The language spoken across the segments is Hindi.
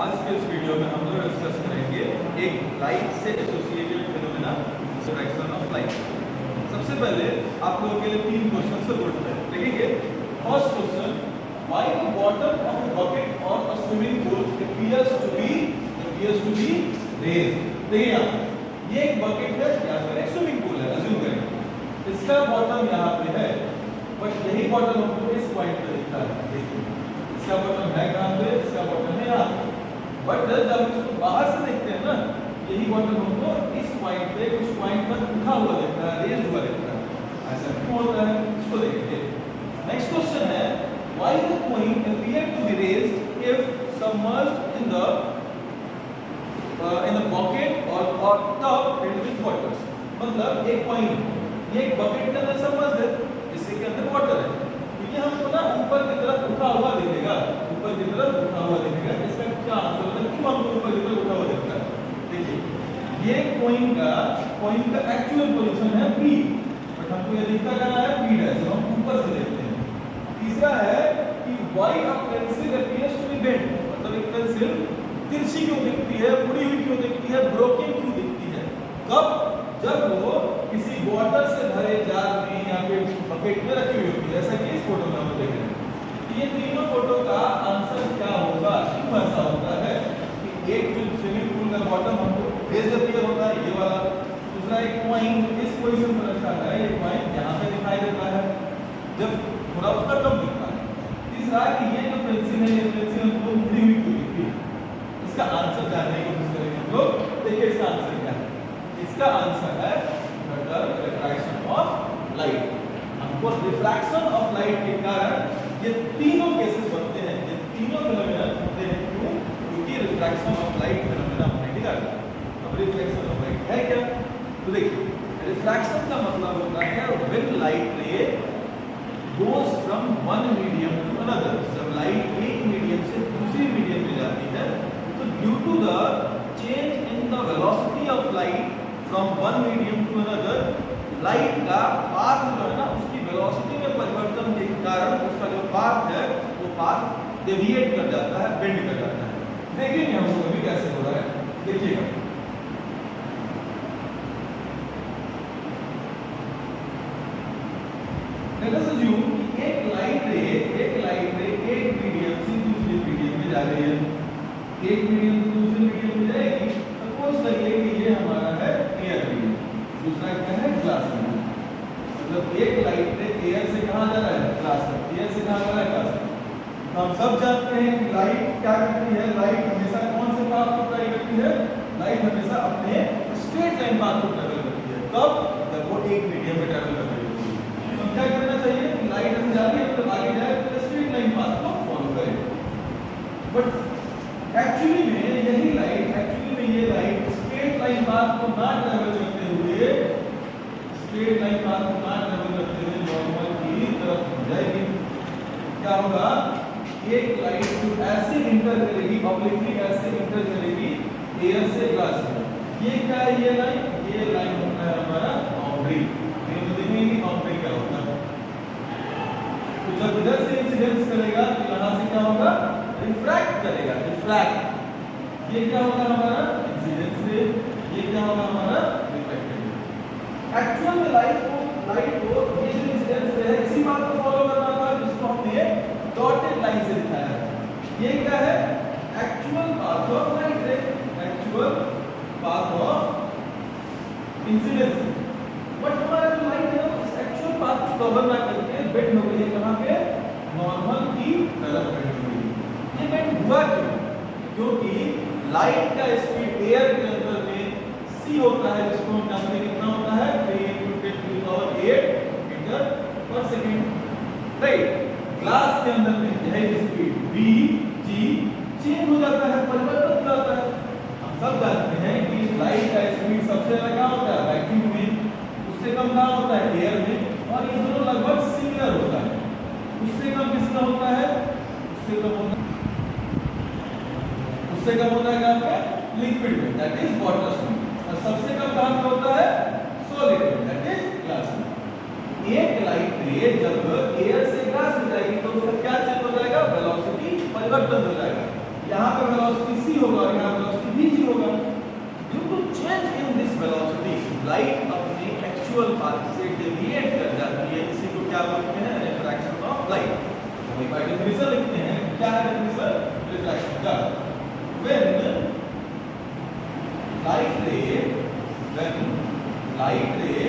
आज के इस वीडियो में हम लोग डिस्कस करेंगे एक लाइट से associated phenomena refraction of light. सबसे पहले आप लोगों के लिए तीन क्वेश्चन से बोर्ड पर देखेंगे। First question, why the bottom of a bucket और a swimming pool appears to be raised। देखिए यहाँ ये एक बकेट है या फिर एक स्विमिंग पूल है, अज्यूम करें इसका बॉटम यहाँ पे है, बट यही बॉटम हमको इस पॉइंट पे दिखता है। देखिए इसका बॉटम है कहाँ पे, इसका बॉटम है यहाँ, बट जब हम इसको बाहर से देखते हैं ना, यही बॉटम हमको इस पॉइंट पे कुछ पॉइंट पर उठा हुआ दिखता है, रेज हुआ दिखता है। ऐसा क्यों होता है, इसको देखिए। नेक्स्ट क्वेश्चन है, why the coin appear to be raised if submerged in the bucket और टब filled with water। मतलब एक कॉइन ये एक बकेट के अंदर सबमर्ज्ड है, इसके अंदर वाटर है, ये हमको ना ऊपर की तरफ उठा हुआ दिखेगा, ऊपर की तरफ उठा हुआ दिखेगा। इसका क्या आंसर होगा, क्यों हमको ऊपर की तरफ उठा हुआ दिखता है? देखिए ये कॉइन का एक्चुअल पोजीशन है P, बट हमको ये दिखता क्या है P डैश, जब हम ऊपर से देखते हैं। तीसरा है कि why a pencil appears to be bent, मतलब एक पेंसिल तिरछी क्यों दिखती है, मुड़ी हुई क्यों दिखती है, ब्रोकन क्यों दिखती है? कब, जब वो किसी वाटर से भरे जार में या फिर बकेट में रखी हुई होती है, जैसा कि इस फोटो में हम देख रहे हैं। ये तीनों फोटो का आंसर क्या होगा, क्यों ऐसा होता है कि एक जो स्विमिंग पूल का बॉटम हमको रेज अपीयर होता है ये वाला, दूसरा एक कॉइन इस पोजीशन पर रखा है, ये कॉइन यहाँ पे दिखाई देता है जब थोड़ा उसका कम दिखता है। तीसरा कि ये जो पेंसिल है, ये पेंसिल हमको मुड़ी हुई क्यों दिखती है? इसका आंसर जानने की कोशिश करेंगे हम लोग। देखिए इसका आंसर क्या है, इसका आंसर है रिफ्रैक्शन ऑफ लाइट। हमको रिफ्रैक्शन ऑफ लाइट के कारण ये तीनों केसेस बनते हैं, ये तीनों फिनोमेना होते हैं। क्यों? क्योंकि रिफ्रैक्शन ऑफ लाइट फिनोमेना हमने निकाला। अब रिफ्लेक्शन ऑफ लाइट है क्या, तो देखिए रिफ्रैक्शन का मतलब होता है when light ray goes from one medium to another। जब लाइट एक मीडियम से दूसरी मीडियम में जाती है, तो due to the change in the velocity of light from one medium to another, light का पाथ जो है ना उसकी वेलोसिटी में परिवर्तन के कारण उसका जो पाथ है वो पाथ डेविएट कर जाता है, बेंड कर जाता है। देखेंगे हम लोग अभी कैसे हो रहा है, देखिएगा। लेट अस अज्यूम कि एक लाइट रे एक मीडियम से दूसरे मीडियम में जा रही है, एक मीडियम से दूसरे मीडियम में जाएगी। सपोज करिए कि ये हमारा है एयर मीडियम, दूसरा क्या है ग्लास मीडियम। मतलब एक लाइट रे एयर से कहां जा रहा है, ग्लास में, एयर से कहां जा रहा है, ग्लास में। तो हम सब जानते हैं कि लाइट क्या करती है, लाइट हमेशा कौन से पाथ को ट्रैवल करती है, लाइट हमेशा अपने स्ट्रेट लाइन पाथ को ट्रैवल करती है। कब, जब वो एक मीडियम में ट्रैवल कर रही होती है। तो क्या करना चाहिए कि लाइट हम जा रही है तो आगे जाए तो स्ट्रेट लाइन पाथ को फॉलो करे। बट एक्चुअली में ये लाइट स्ट्रेट लाइन पाथ को ना ट्रैवल करते हुए नॉर्मल की तरफ जाएगी। क्या होगा, एक लाइट जो ऐसे इंटर करेगी, ऑब्लिकली ऐसे इंटर करेगी एयर से ग्लास में। ये क्या है, ये लाइन होता है हमारा बाउंड्री। ये तो देखेंगे कि बाउंड्री क्या होता है। तो जब इधर से इंसिडेंस करेगा तो यहाँ से क्या होगा, रिफ्रैक्ट करेगा, रिफ्रैक्ट। ये क्या होगा हमारा इंसिडेंस रे, ये क्या होगा हमारा रिफ्लेक्टेड रे। एक्चुअल में लाइट को ये जो इंसिडेंस रे है इसी बात को फॉलो करना था जिसको हमने डॉटेड लाइन से दिखाया है। ये क्या है, एक्चुअल पाथ ऑफ लाइट रे, actual path of incidence. But हमारा जो लाइट है उस एक्चुअल पाथ को कवर ना करके बेंड हो गई है, कहां पे, नॉर्मल की तरफ बेंड हो गई। ये बेंड हुआ क्यों, क्योंकि लाइट का स्पीड एयर के अंदर में c होता है, जिसको हम जानते हैं कितना होता है 3 × 10⁸ मीटर पर सेकंड। राइट, ग्लास के अंदर में यह स्पीड v g चेंज हो जाता है, परिवर्तन हो जाता है। हम सब जानते हैं कि लाइट का स्पीड सबसे ज्यादा क्या होता है वैक्यूम में, उससे कम क्या होता है एयर में, और ये दोनों लगभग सिमिलर होता है। उससे कम किसका होता है, उससे कम होता है कहां पे, लिक्विड में, दैट इज वाटर में। और सबसे कम कहां पे होता है, सॉलिड में, दैट इज ग्लास में। एक लाइट रे जब एयर से ग्लास में जाएगी तो उसका क्या चेंज हो जाएगा, वेलोसिटी परिवर्तन हो जाएगा। यहाँ पे वेलोसिटी c होगा और यहाँ वेलोसिटी vg होगा। Due to change in this velocity light अपने एक्चुअल पाथ से डेविएट कर जाती है, इसी को क्या बोलते हैं, रिफ्रैक्शन ऑफ लाइट। हम एक बार डेफिनेशन लिखते हैं, क्या है डेफिनेशन रिफ्रैक्शन का। When light ray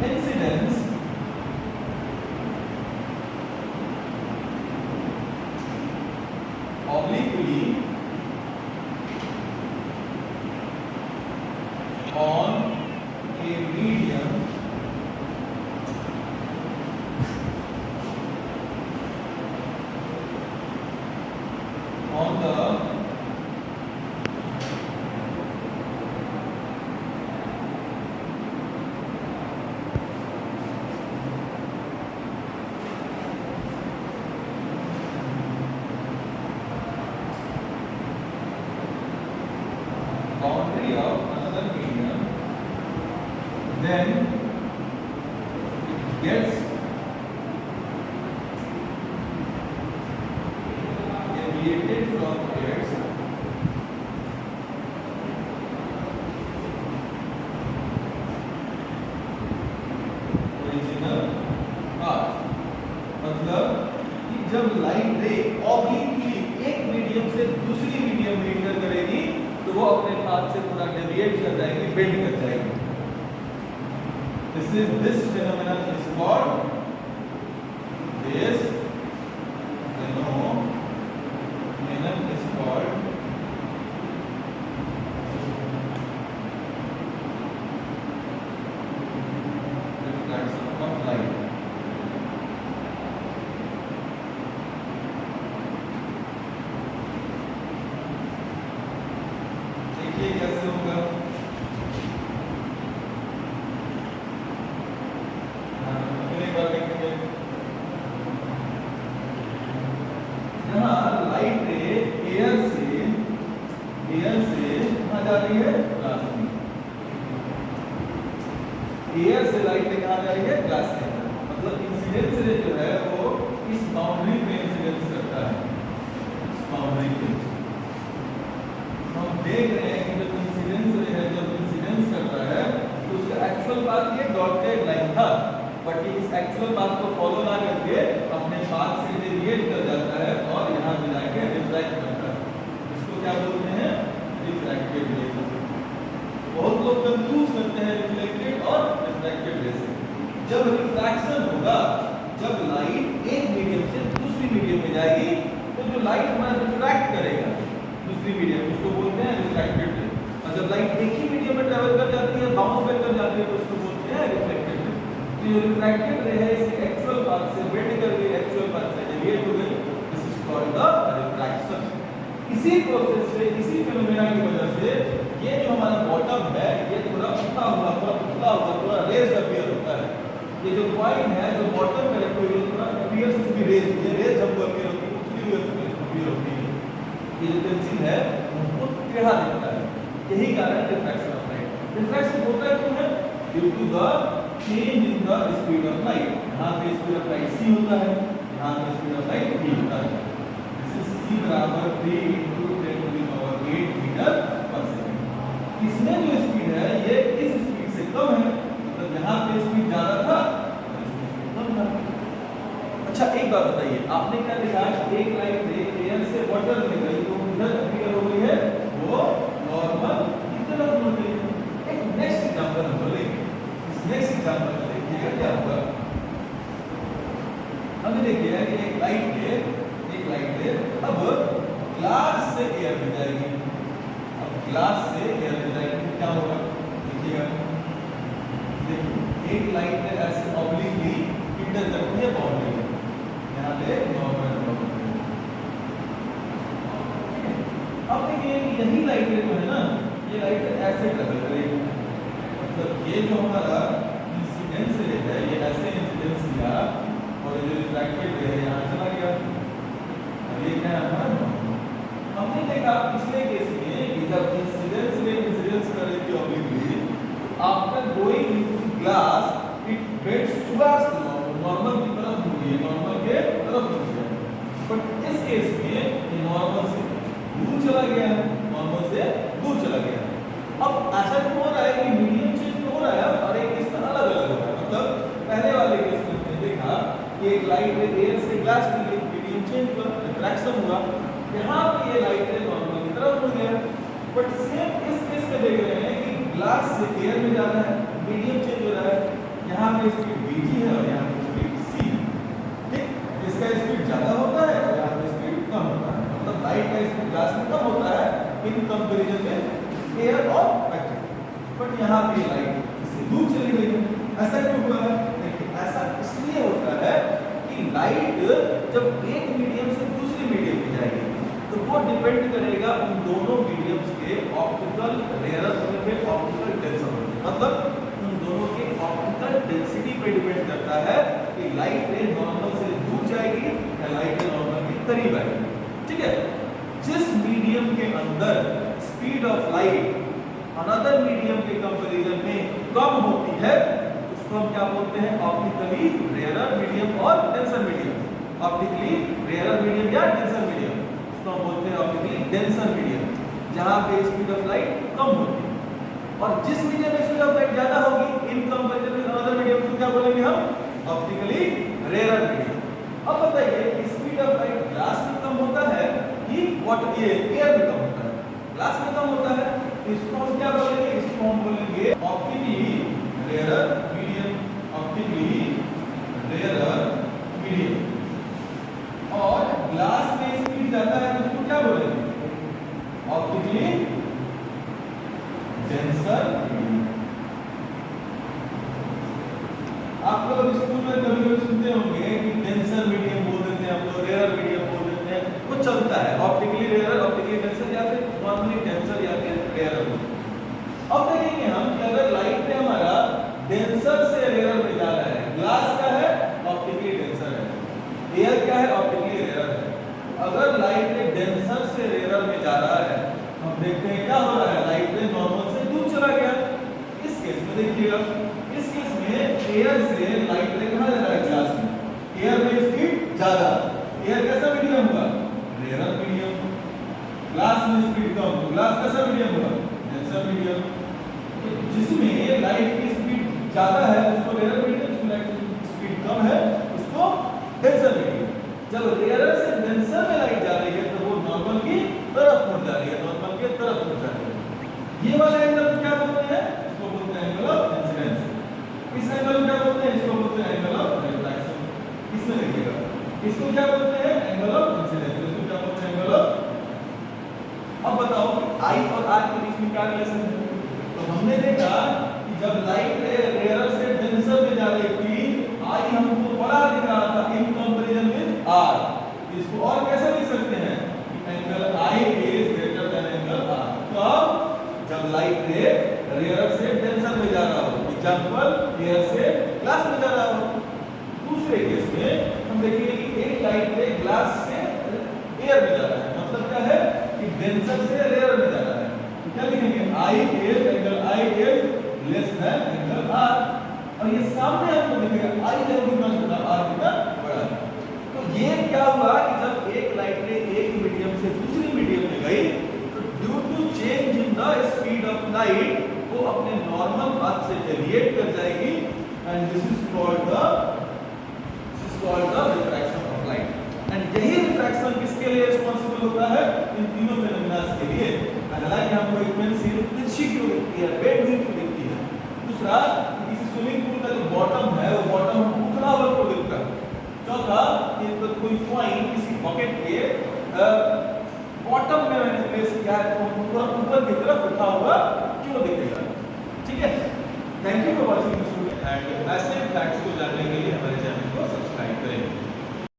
incidence obliquely on a medium on the boundary of another medium, then it gets deviated from its original path। मतलब कि जब लाइट रे ऑब्लिकली एक मीडियम से दूसरी मीडियम में इंटर करेगी तो वो अपने पाथ से पूरा डेविएट कर जाएगी, बेंड कर जाएगी। This phenomenon is called reflection of light। देखिए कैसे होगा। यहाँ लाइट रे एयर से कहाँ जा रही है, ग्लास में। एयर से लाइट रे कहाँ जा रही है, ग्लास के अंदर। मतलब इंसिडेंस रे जो है वो इस बाउंड्री पे इंसिडेंस करता है, इस बाउंड्री पे। हम देख रहे हैं कि जब इंसिडेंस रे है, जब इंसिडेंस करता है तो उसका एक्चुअल पाथ ये डॉटेड लाइन था, बट ये इस एक्चुअल पाथ को फॉलो ना करके अपने पाथ से डेविएट कर जाता है और यहाँ पे जाके रिफ्रैक्ट करता है। इसको क्या बोलते हैं, रिफ्रैक्टेड रे। बहुत लोग कंफ्यूज करते हैं रिफ्लेक्टेड और रिफ्रैक्टेड रे से। जब रिफ्रैक्शन होगा, जब लाइट एक मीडियम से दूसरी मीडियम में जाएगी तो जो लाइट हमारा रिफ्रैक्ट करेगा दूसरी मीडियम, उसको बोलते हैं रिफ्रैक्टेड रे। और जब लाइट एक ही मीडियम में ट्रैवल कर जाती है, बाउंस बैक कर जाती है, तो उसको बोलते हैं रिफ्लेक्टेड रे। तो जो रिफ्रैक्टेड रे है इसके एक्चुअल पाथ से बेंड कर गई, एक्चुअल पाथ से डेविएट हो गई, this is called the refraction. इसी प्रोसेस से, इसी फिनोमेना की वजह से ये जो हमारा बॉटम है ये थोड़ा उठा हुआ, थोड़ा पतला हुआ, थोड़ा रेज अपीयर होता है। ये जो पॉइंट है जो बॉटम में रखी हुई है थोड़ा अपीयर्स टू बी रेज, ये रेज हमको अपीयर होती है, उछली हुई अपीयर होती है। ये जो पेंसिल है वो टेढ़ा दिखता है, यही कारण रिफ्रैक्शन ऑफ लाइट। रिफ्रैक्शन होता है क्यों है, due to the change in the speed of light. यहाँ पे स्पीड ऑफ लाइट c होता है, यहाँ पे स्पीड ऑफ लाइट v होता है। दिस इज c बराबर 3 × 10⁸ मीटर पर सेकंड। इसमें जो स्पीड है ये इस स्पीड से कम है, मतलब यहाँ पे स्पीड ज्यादा था, कम था। अच्छा एक बात बताइए, आपने क्या देखा, एक लाइट रे एयर से वाटर में गई तो इधर अपीयर हो गई है, वो नॉर्मल की तरफ मुड़ गई है। एक नेक्स्ट एग्जांपल हम लेंगे। नेक्स्ट एग्जांपल में देखिएगा क्या होगा। हमने देखिए कि एक लाइट रे अब ग्लास से एयर में जाएगी। अब ग्लास से एयर में जाएगी तो क्या होगा, देखिएगा। देखिए एक लाइट रे ऐसे ऑब्लिकली इंटर करती है बाउंड्री में, यहाँ पे नॉर्मल। अब देखिए यही लाइट रे जो है ना, ये लाइट रे ऐसे ट्रैवल करेगी। मतलब ये जो हमारा इंसिडेंस रे है ये ऐसे इंसिडेंस किया और ये जो रिफ्रैक्टेड रे है यहाँ चला गया। अब ये क्या है हमारा, हमने देखा पिछले केस में कि जब इंसिडेंस रे इंसिडेंस कर रही थी obliquely, after going into glass it bends towards normal की तरफ मुड़ गई, नॉर्मल के तरफ मुड़ गया। बट इस केस में चला गया है, नॉर्मल से दूर चला गया है। अब ऐसा क्यों हो रहा है कि मीडियम चेंज हो रहा है और एक केस में अलग अलग हो रहा है। मतलब पहले वाले केस में हमने देखा कि एक लाइट रे एयर से ग्लास में गई, मीडियम चेंज हुआ, रिफ्रैक्शन हुआ, यहाँ पे ये लाइट रे नॉर्मल की तरफ मुड़ गया। बट सेम इस केस में देख रहे हैं कि ग्लास से एयर में जा रहा है, मीडियम चेंज हो रहा है, यहाँ पे स्पीड vg है और यहाँ पे स्पीड c है। ठीक, इसका स्पीड ज्यादा होता है और यहाँ पे स्पीड कम होता है। मतलब लाइट का स्पीड ग्लास में कम होता है इन कंपैरिजन में एयर और मैग्नेट। बट यहाँ पे लाइट इससे दूर चली गई है। ऐसा क्यों हुआ है? देखिए, ऐसा इसलिए होता है कि लाइट जब एक मीडियम से दूसरी मीडियम में जाएगी तो वो डिपेंड करेगा उन दोनों मीडियम्स के ऑप्टिकल रेयरनेस होने पे, ऑप्टिकल डेंसिटी होने पे। मतलब उन दोनों के ऑप्टिकल डेंसिटी पे डिपेंड करता है कि लाइट रे नॉर्मल से दूर जाएगी या लाइट रे नॉर्मल के करीब आएगी। ठीक है, जिस मीडियम के अंदर speed of light another medium के कंपैरिजन में कम होती है उसको हम क्या बोलते हैं? ऑप्टिकली रेयरर मीडियम और denser medium. Optically rarer medium या डेंसर मीडियम उसको हम बोलते हैं ऑप्टिकली डेंसर मीडियम, जहां पे स्पीड ऑफ लाइट कम होती है। और जिस मीडियम में स्पीड ऑफ लाइट ज्यादा होगी in comparison with another medium को क्या बोलेंगे हम? Optically rarer medium. अब बताइए कि स्पीड ऑफ लाइट ग्लास में कम होता है कि वाटर ये एयर में कम होता है? ग्लास में कम होता है, इसको हम क्या बोलेंगे? इसको हम बोलेंगे optically rarer medium, optically rarer medium. और ग्लास में स्पीड ज्यादा है तो उसको क्या बोलेंगे? Optically denser medium. आप लोग स्कूल में कभी-कभी सुनते होंगे कि डेंसर मीडियम बोल देते हैं, हम लोग रेयरर मीडियम बोल देते हैं, वो चलता है। ऑप्टिकली रेयरर, ऑप्टिकली डेंसर या फिर नॉर्मली डेंसर या फिर रेयरर। अब देखेंगे हम कि अगर लाइट में हमारा डेंसर से रेयरर में जा रहा है, ग्लास का है ऑप्टिकली डेंसर है, एयर क्या है? ऑप्टिकली रेयरर है। अगर लाइट में डेंसर से रेयरर में जा रहा है, हम देखते हैं क्या हो रहा है? लाइट में नॉर्मल से दूर चला गया। इस केस में देखिएगा, इस केस में एयर से लाइट रे कहां जा रहा है? ग्लास में। एयर में स्पीड ज्यादा, एयर कैसा मीडियम हुआ? Rarer medium. ग्लास में स्पीड कम, तो ग्लास कैसा मीडियम हुआ? Denser medium. जिसमें लाइट की स्पीड ज्यादा है उसको रेयरर मीडियम, जिसमें लाइट की स्पीड कम है उसको डेंसर मीडियम। जब रेयरर से डेंसर में लाइट जा रही है तो वो नॉर्मल की तरफ मुड़ जा रही है, नॉर्मल के तरफ मुड़ जा रही है। ये वाला एंगल क्या बोलते हैं? इसको बोलते हैं एंगल ऑफ इंसिडेंस। इस एंगल को क्या बोलते हैं? इसको बोलते हैं एंगल ऑफ रिफ्लेक्शन। इसमें देखिएगा, इसको क्या बोलते हैं? Angle of incidence. इसको क्या बोलते हैं? Angle of. अब बताओ कि I और R के बीच में क्या रिलेशन है? तो हमने देखा कि जब लाइट रेयरर से डेंसर में जा रही थी, I हमको बड़ा दिख रहा था इन कंपैरिजन विद R। इसको और कैसे लिख सकते हैं? Angle I is greater than angle R। कब? जब लाइट रे रेयरर से डेंसर में जा रहा हो, एग्जांपल एयर से ग्लास में जा रहा हो। दूसरे केस में हम देखेंगे कि एक लाइट रे ग्लास से एयर में जा रहा है, मतलब क्या है कि डेंसर से रेयरर में जा रहा है। तो क्या लिखेंगे? I is angle I is less than angle R। और ये सामने आपको दिखेगा I है कितना छोटा, R कितना बड़ा है। तो ये क्या हुआ कि जब एक लाइट रे एक मीडियम से दूसरी मीडियम में गई तो due to change in the speed of light वो अपने नॉर्मल पाथ से डेविएट कर जाएगी and this is called the refraction of light. And यही रिफ्रैक्शन किसके लिए रिस्पांसिबल होता है? इन तीनों फेनोमेना के लिए। हालांकि हमको एक में सिर्फ तिरछी क्यों दिखती है, बेड हुई क्यों दिखती है। दूसरा, किसी स्विमिंग पूल का जो बॉटम है वो बॉटम उठना हुआ क्यों दिखता है। चौथा, कि कोई कॉइन किसी बकेट के बॉटम में मैंने प्लेस किया है तो पूरा ऊपर की तरफ उठा हुआ क्यों दिखेगा। ठीक है, thank you for watching this video. And ऐसे